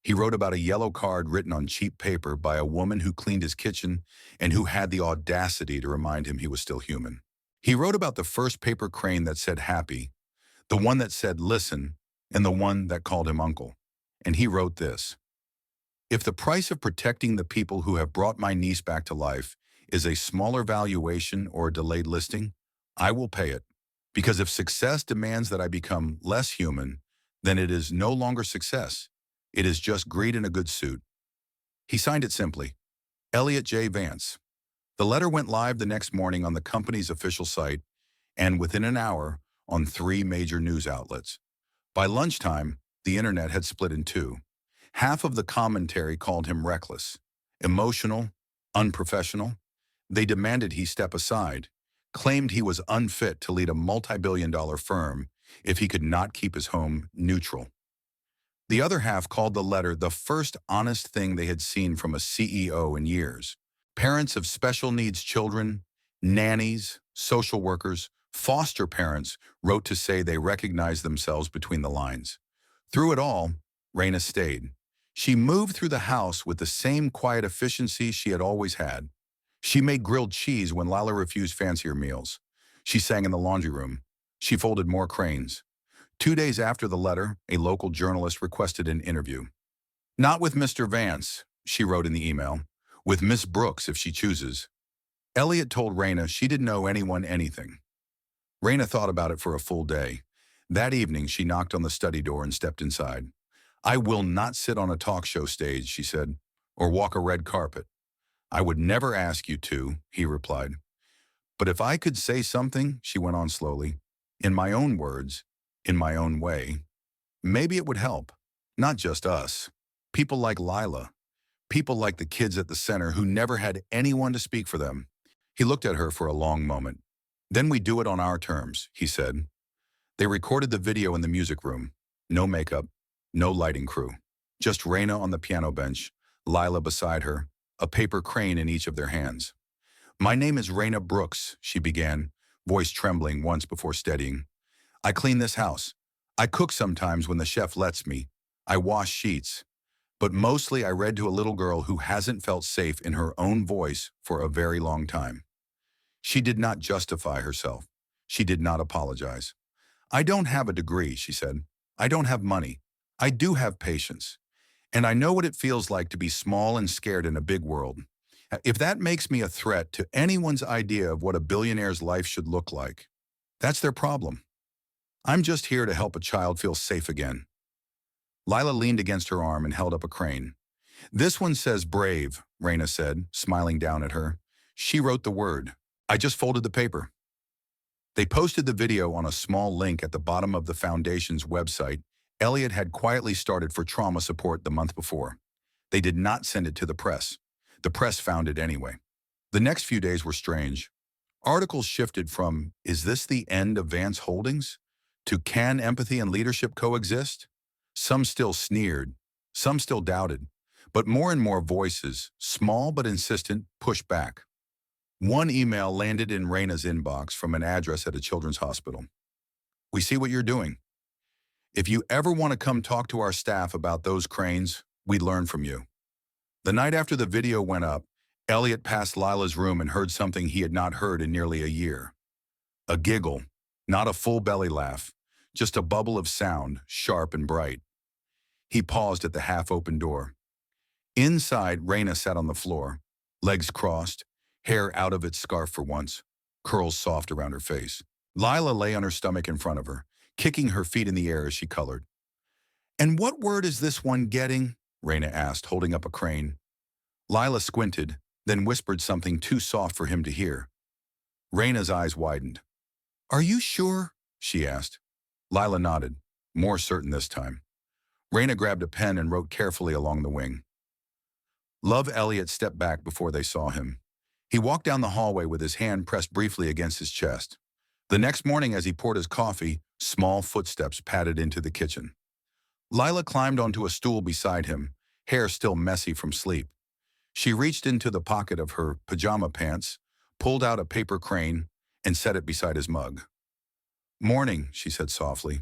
He wrote about a yellow card written on cheap paper by a woman who cleaned his kitchen and who had the audacity to remind him he was still human. He wrote about the first paper crane that said happy, the one that said listen, and the one that called him uncle. And he wrote this: if the price of protecting the people who have brought my niece back to life is a smaller valuation or a delayed listing, I will pay it. Because if success demands that I become less human, then it is no longer success. It is just greed in a good suit. He signed it simply, Elliot J. Vance. The letter went live the next morning on the company's official site and within an hour on 3 major news outlets. By lunchtime, the internet had split in two. Half of the commentary called him reckless, emotional, unprofessional. They demanded he step aside, claimed he was unfit to lead a multi-billion-dollar firm if he could not keep his home neutral. The other half called the letter the first honest thing they had seen from a CEO in years. Parents of special needs children, nannies, social workers, foster parents wrote to say they recognized themselves between the lines. Through it all, Raina stayed. She moved through the house with the same quiet efficiency she had always had. She made grilled cheese when Lila refused fancier meals. She sang in the laundry room. She folded more cranes. 2 days after the letter, a local journalist requested an interview. Not with Mr. Vance, she wrote in the email. With Miss Brooks if she chooses. Elliot told Raina she didn't know anyone anything. Raina thought about it for a full day. That evening, she knocked on the study door and stepped inside. I will not sit on a talk show stage, she said, or walk a red carpet. I would never ask you to, he replied. But if I could say something, she went on slowly, in my own words, in my own way, Maybe it would help. Not just us. People like Lila. People like the kids at the center who never had anyone to speak for them. He looked at her for a long moment. Then we do it on our terms, he said. They recorded the video in the music room. No makeup, no lighting crew. Just Raina on the piano bench, Lila beside her, a paper crane in each of their hands. My name is Raina Brooks, she began, voice trembling once before steadying. I clean this house. I cook sometimes when the chef lets me. I wash sheets. But mostly I read to a little girl who hasn't felt safe in her own voice for a very long time. She did not justify herself. She did not apologize. I don't have a degree, she said. I don't have money. I do have patience. And I know what it feels like to be small and scared in a big world. If that makes me a threat to anyone's idea of what a billionaire's life should look like, that's their problem. I'm just here to help a child feel safe again. Lila leaned against her arm and held up a crane. This one says brave, Raina said, smiling down at her. She wrote the word. I just folded the paper. They posted the video on a small link at the bottom of the foundation's website Elliot had quietly started for trauma support the month before. They did not send it to the press. The press found it anyway. The next few days were strange. Articles shifted from, is this the end of Vance Holdings? To can empathy and leadership coexist? Some still sneered, some still doubted, but more and more voices, small but insistent, pushed back. One email landed in Raina's inbox from an address at a children's hospital. We see what you're doing. If you ever want to come talk to our staff about those cranes, we'd learn from you. The night after the video went up, Elliot passed Lila's room and heard something he had not heard in nearly a year. A giggle, not a full belly laugh, just a bubble of sound, sharp and bright. He paused at the half-open door. Inside, Raina sat on the floor, legs crossed, hair out of its scarf for once, curls soft around her face. Lila lay on her stomach in front of her, kicking her feet in the air as she colored. And what word is this one getting? Raina asked, holding up a crane. Lila squinted, then whispered something too soft for him to hear. Raina's eyes widened. Are you sure? She asked. Lila nodded, more certain this time. Raina grabbed a pen and wrote carefully along the wing. Love Elliot stepped back before they saw him. He walked down the hallway with his hand pressed briefly against his chest. The next morning as he poured his coffee, small footsteps padded into the kitchen. Lila climbed onto a stool beside him, hair still messy from sleep. She reached into the pocket of her pajama pants, pulled out a paper crane, and set it beside his mug. Morning, she said softly.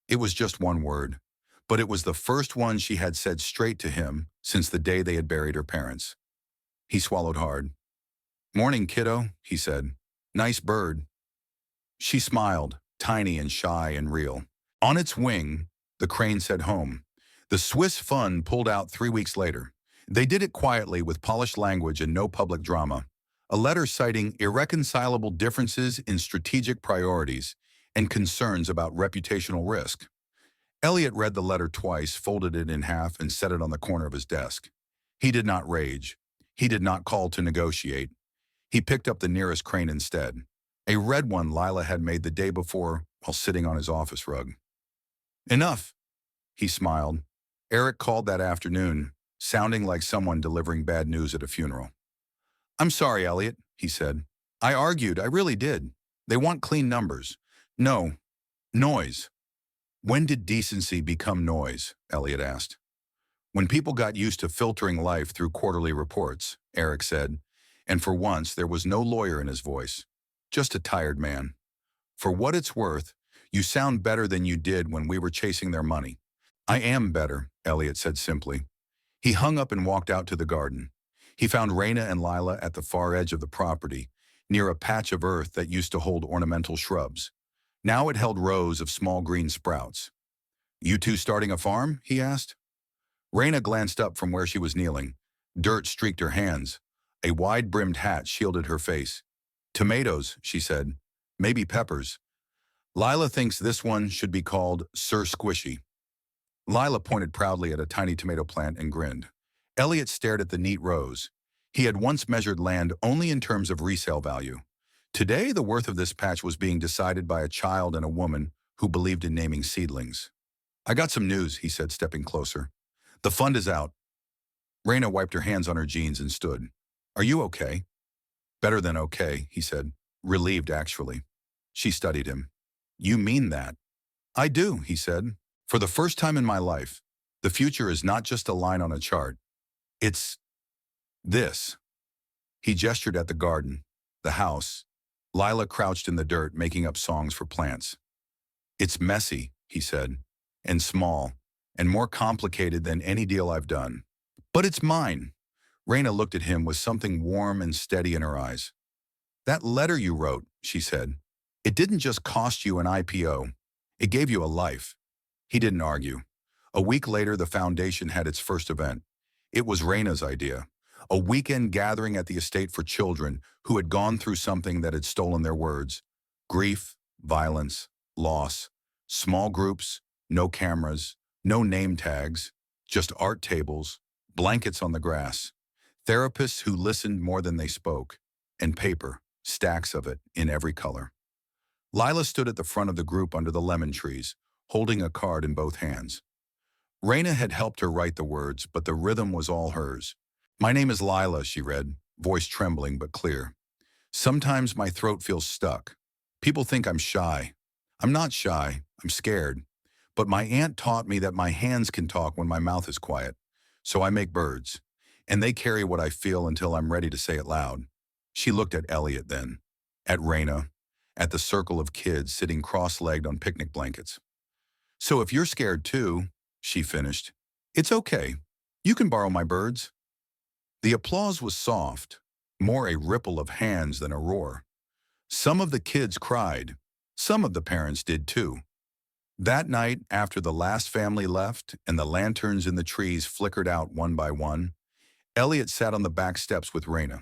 It was just one word, but it was the first one she had said straight to him since the day they had buried her parents. He swallowed hard. Morning, kiddo, he said. Nice bird. She smiled, tiny and shy and real. On its wing, the crane said home. The Swiss fund pulled out 3 weeks later. They did it quietly with polished language and no public drama. A letter citing irreconcilable differences in strategic priorities and concerns about reputational risk. Elliot read the letter twice, folded it in half, and set it on the corner of his desk. He did not rage. He did not call to negotiate. He picked up the nearest crane instead, a red one Lila had made the day before while sitting on his office rug. Enough, he smiled. Eric called that afternoon, sounding like someone delivering bad news at a funeral. I'm sorry, Elliot, he said. I argued, I really did. They want clean numbers. No, noise. When did decency become noise? Elliot asked. When people got used to filtering life through quarterly reports, Eric said, and for once there was no lawyer in his voice, just a tired man. For what it's worth, you sound better than you did when we were chasing their money. I am better, Elliot said simply. He hung up and walked out to the garden. He found Raina and Lila at the far edge of the property, near a patch of earth that used to hold ornamental shrubs. Now it held rows of small green sprouts. You two starting a farm? He asked. Raina glanced up from where she was kneeling. Dirt streaked her hands. A wide-brimmed hat shielded her face. Tomatoes, she said. Maybe peppers. Lila thinks this one should be called Sir Squishy. Lila pointed proudly at a tiny tomato plant and grinned. Elliot stared at the neat rows. He had once measured land only in terms of resale value. Today, the worth of this patch was being decided by a child and a woman who believed in naming seedlings. I got some news, he said, stepping closer. The fund is out. Raina wiped her hands on her jeans and stood. Are you okay? Better than okay, he said, relieved actually. She studied him. You mean that? I do, he said. For the first time in my life, the future is not just a line on a chart. It's this. He gestured at the garden, the house. Lila crouched in the dirt making up songs for plants. It's messy, he said, and small, and more complicated than any deal I've done. But it's mine. Raina looked at him with something warm and steady in her eyes. That letter you wrote, she said, it didn't just cost you an IPO. It gave you a life. He didn't argue. A week later, the foundation had its first event. It was Raina's idea. A weekend gathering at the estate for children who had gone through something that had stolen their words. Grief, violence, loss. Small groups, no cameras, no name tags, just art tables, blankets on the grass. Therapists who listened more than they spoke. And paper, stacks of it, in every color. Lila stood at the front of the group under the lemon trees, holding a card in both hands. Raina had helped her write the words, but the rhythm was all hers. My name is Lila, she read, voice trembling but clear. Sometimes my throat feels stuck. People think I'm shy. I'm not shy, I'm scared. But my aunt taught me that my hands can talk when my mouth is quiet. So I make birds. And they carry what I feel until I'm ready to say it loud. She looked at Elliot then, at Raina, at the circle of kids sitting cross-legged on picnic blankets. So if you're scared too, she finished, it's okay. You can borrow my birds. The applause was soft, more a ripple of hands than a roar. Some of the kids cried. Some of the parents did too. That night, after the last family left and the lanterns in the trees flickered out one by one, Elliot sat on the back steps with Raina.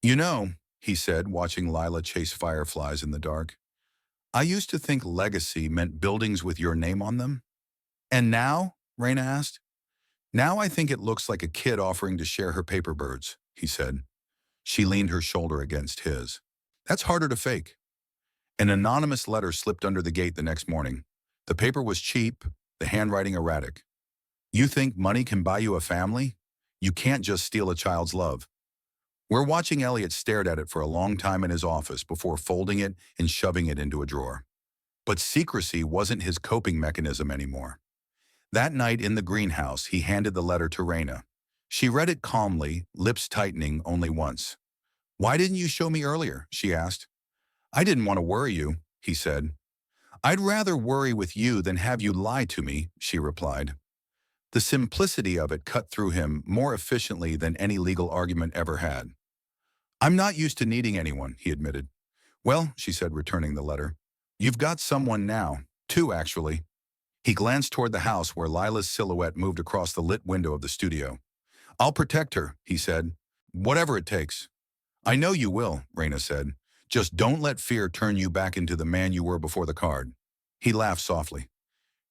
You know, he said, watching Lila chase fireflies in the dark, I used to think legacy meant buildings with your name on them. And now, Raina asked. Now I think it looks like a kid offering to share her paper birds, he said. She leaned her shoulder against his. That's harder to fake. An anonymous letter slipped under the gate the next morning. The paper was cheap, the handwriting erratic. You think money can buy you a family? You can't just steal a child's love. We're watching Elliot stared at it for a long time in his office before folding it and shoving it into a drawer. But secrecy wasn't his coping mechanism anymore. That night in the greenhouse, he handed the letter to Raina. She read it calmly, lips tightening only once. Why didn't you show me earlier? She asked. I didn't want to worry you, he said. I'd rather worry with you than have you lie to me, she replied. The simplicity of it cut through him more efficiently than any legal argument ever had. I'm not used to needing anyone, he admitted. Well, she said, returning the letter, you've got someone now, two actually. He glanced toward the house where Lila's silhouette moved across the lit window of the studio. I'll protect her, he said, whatever it takes. I know you will, Raina said. Just don't let fear turn you back into the man you were before the card. He laughed softly.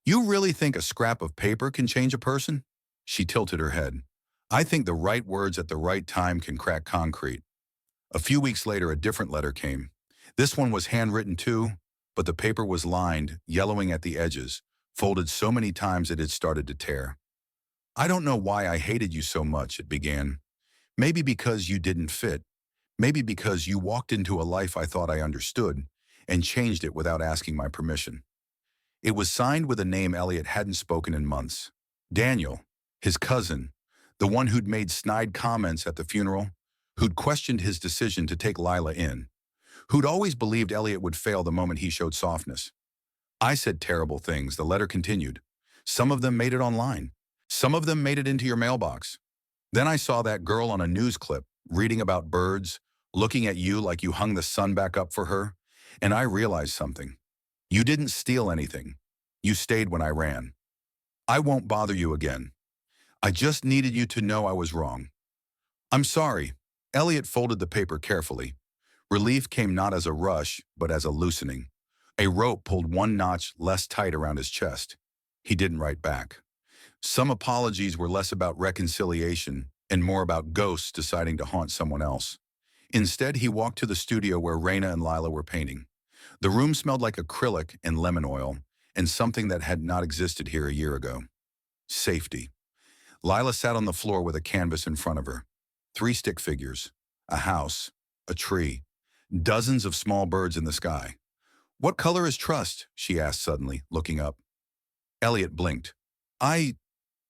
You really think a scrap of paper can change a person? She tilted her head. I think the right words at the right time can crack concrete. A few weeks later, a different letter came. This one was handwritten too, but the paper was lined, yellowing at the edges, folded so many times it had started to tear. I don't know why I hated you so much, it began. Maybe because you didn't fit. Maybe because you walked into a life I thought I understood and changed it without asking my permission. It was signed with a name Elliot hadn't spoken in months. Daniel, his cousin, the one who'd made snide comments at the funeral, who'd questioned his decision to take Lila in, who'd always believed Elliot would fail the moment he showed softness. I said terrible things, the letter continued. Some of them made it online. Some of them made it into your mailbox. Then I saw that girl on a news clip, reading about birds, looking at you like you hung the sun back up for her, and I realized something. You didn't steal anything. You stayed when I ran. I won't bother you again. I just needed you to know I was wrong. I'm sorry. Elliot folded the paper carefully. Relief came not as a rush, but as a loosening. A rope pulled one notch less tight around his chest. He didn't write back. Some apologies were less about reconciliation and more about ghosts deciding to haunt someone else. Instead, he walked to the studio where Raina and Lila were painting. The room smelled like acrylic and lemon oil, and something that had not existed here a year ago. Safety. Lila sat on the floor with a canvas in front of her. 3 stick figures, a house, a tree, dozens of small birds in the sky. "What color is trust?" she asked suddenly, looking up. Elliot blinked. "I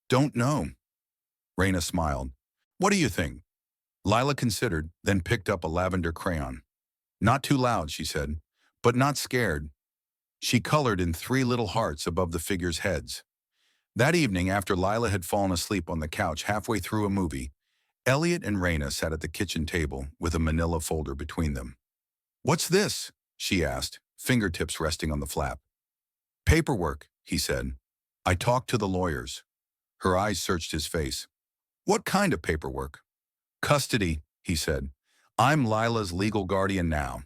don't know." Raina smiled. "What do you think?" Lila considered, then picked up a lavender crayon. "Not too loud," she said, "but not scared." She colored in 3 little hearts above the figures' heads. That evening, after Lila had fallen asleep on the couch halfway through a movie, Elliot and Raina sat at the kitchen table with a manila folder between them. "What's this?" she asked, fingertips resting on the flap. "Paperwork," he said. "I talked to the lawyers." Her eyes searched his face. "What kind of paperwork?" "Custody," he said. "I'm Lila's legal guardian now,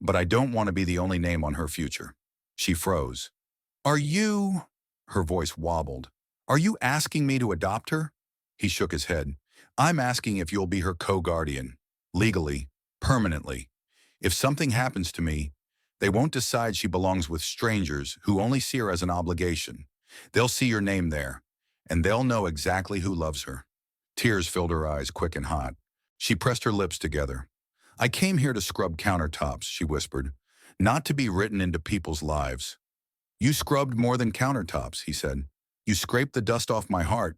but I don't want to be the only name on her future." She froze. "Are you—" Her voice wobbled. "Are you asking me to adopt her?" He shook his head. "I'm asking if you'll be her co-guardian. Legally. Permanently. If something happens to me, they won't decide she belongs with strangers who only see her as an obligation. They'll see your name there, and they'll know exactly who loves her." Tears filled her eyes, quick and hot. She pressed her lips together. "I came here to scrub countertops," she whispered, "not to be written into people's lives." "You scrubbed more than countertops," he said. "You scraped the dust off my heart."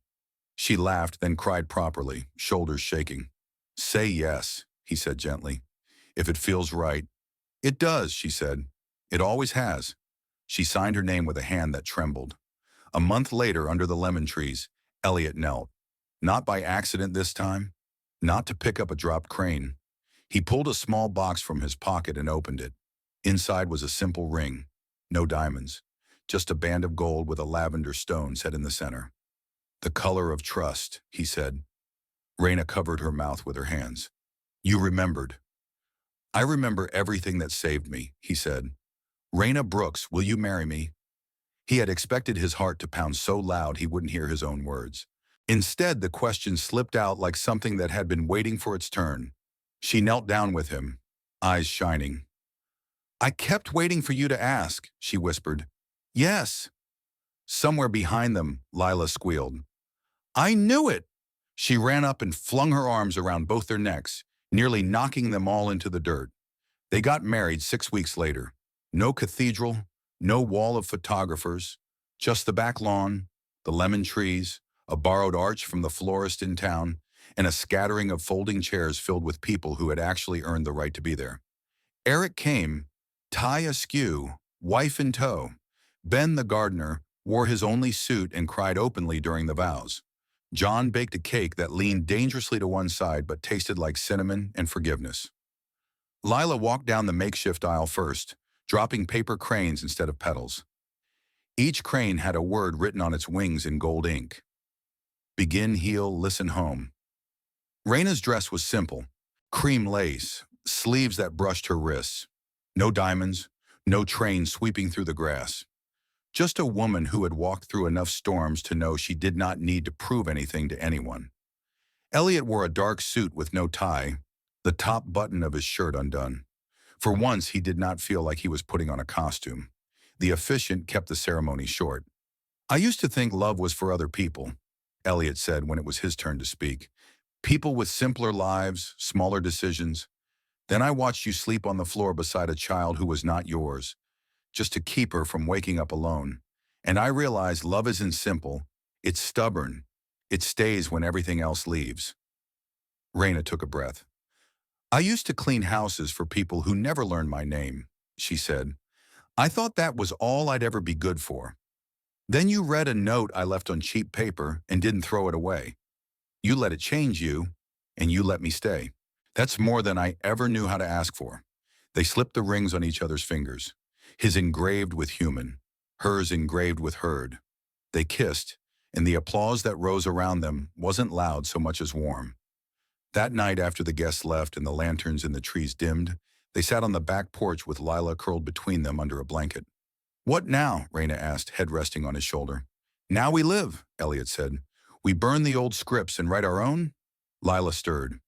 She laughed, then cried properly, shoulders shaking. "Say yes," he said gently. "If it feels right." "It does," she said. "It always has." She signed her name with a hand that trembled. A month later, under the lemon trees, Elliot knelt. Not by accident this time. Not to pick up a dropped crane. He pulled a small box from his pocket and opened it. Inside was a simple ring. No diamonds. Just a band of gold with a lavender stone set in the center. "The color of trust," he said. Raina covered her mouth with her hands. "You remembered." "I remember everything that saved me," he said. "Raina Brooks, will you marry me?" He had expected his heart to pound so loud he wouldn't hear his own words. Instead, the question slipped out like something that had been waiting for its turn. She knelt down with him, eyes shining. "I kept waiting for you to ask," she whispered. "Yes." Somewhere behind them, Lila squealed. "I knew it!" She ran up and flung her arms around both their necks, nearly knocking them all into the dirt. They got married 6 weeks later. No cathedral, no wall of photographers, just the back lawn, the lemon trees, a borrowed arch from the florist in town, and a scattering of folding chairs filled with people who had actually earned the right to be there. Eric came, tie askew, wife in tow. Ben the gardener wore his only suit and cried openly during the vows. John baked a cake that leaned dangerously to one side but tasted like cinnamon and forgiveness. Lila walked down the makeshift aisle first, dropping paper cranes instead of petals. Each crane had a word written on its wings in gold ink. Begin, heal, listen, home. Raina's dress was simple. Cream lace, sleeves that brushed her wrists. No diamonds, no train sweeping through the grass. Just a woman who had walked through enough storms to know she did not need to prove anything to anyone. Elliot wore a dark suit with no tie, the top button of his shirt undone. For once, he did not feel like he was putting on a costume. The officiant kept the ceremony short. "I used to think love was for other people," Elliot said when it was his turn to speak. "People with simpler lives, smaller decisions. Then I watched you sleep on the floor beside a child who was not yours, just to keep her from waking up alone. And I realized love isn't simple. It's stubborn. It stays when everything else leaves." Raina took a breath. "I used to clean houses for people who never learned my name," she said. "I thought that was all I'd ever be good for. Then you read a note I left on cheap paper and didn't throw it away. You let it change you, and you let me stay. That's more than I ever knew how to ask for." They slipped the rings on each other's fingers, his engraved with human, hers engraved with herd. They kissed, and the applause that rose around them wasn't loud so much as warm. That night, after the guests left and the lanterns in the trees dimmed, they sat on the back porch with Lila curled between them under a blanket. "What now?" Raina asked, head resting on his shoulder. "Now we live," Elliot said. "We burn the old scripts and write our own?" Lila stirred.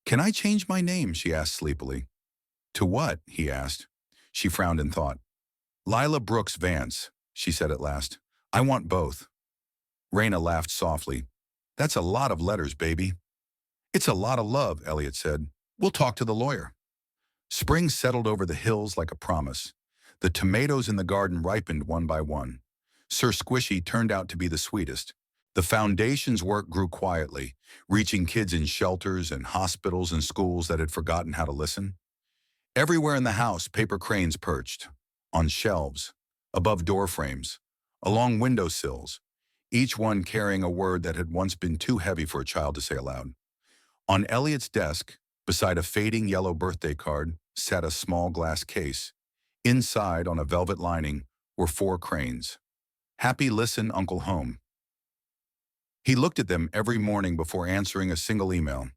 "Can I change my name?" she asked sleepily. "To what?" he asked. She frowned in thought. "Lila Brooks Vance. she said at last. I want both. Raina laughed softly. That's a lot of letters, baby. It's a lot of love, Elliot said. We'll talk to the lawyer. Spring settled over the hills like a promise. The tomatoes in the garden ripened one by one. Sir Squishy turned out to be the sweetest. The foundation's work grew quietly, reaching kids in shelters and hospitals and schools that had forgotten how to listen. Everywhere in the house, paper cranes perched, on shelves, above door frames, along windowsills, each one carrying a word that had once been too heavy for a child to say aloud. On Elliot's desk, beside a fading yellow birthday card, sat a small glass case. Inside, on a velvet lining, were 4 cranes. Happy listen, Uncle Home. He looked at them every morning before answering a single email.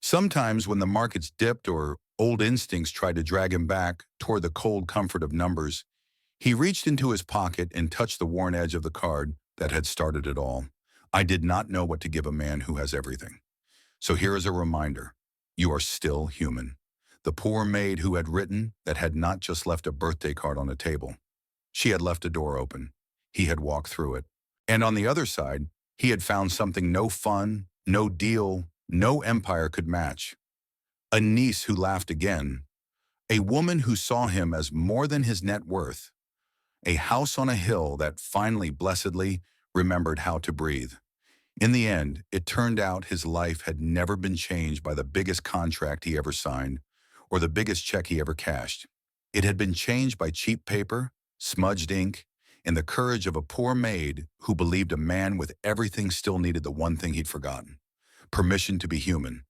Sometimes when the markets dipped or old instincts tried to drag him back toward the cold comfort of numbers, he reached into his pocket and touched the worn edge of the card that had started it all. I did not know what to give a man who has everything. So here is a reminder. You are still human. The poor maid who had written that had not just left a birthday card on a table. She had left a door open. He had walked through it. And on the other side, he had found something no fun, no deal, no empire could match. A niece who laughed again. A woman who saw him as more than his net worth. A house on a hill that finally, blessedly, remembered how to breathe. In the end, it turned out his life had never been changed by the biggest contract he ever signed or the biggest check he ever cashed. It had been changed by cheap paper, smudged ink, and the courage of a poor maid who believed a man with everything still needed the one thing he'd forgotten: permission to be human.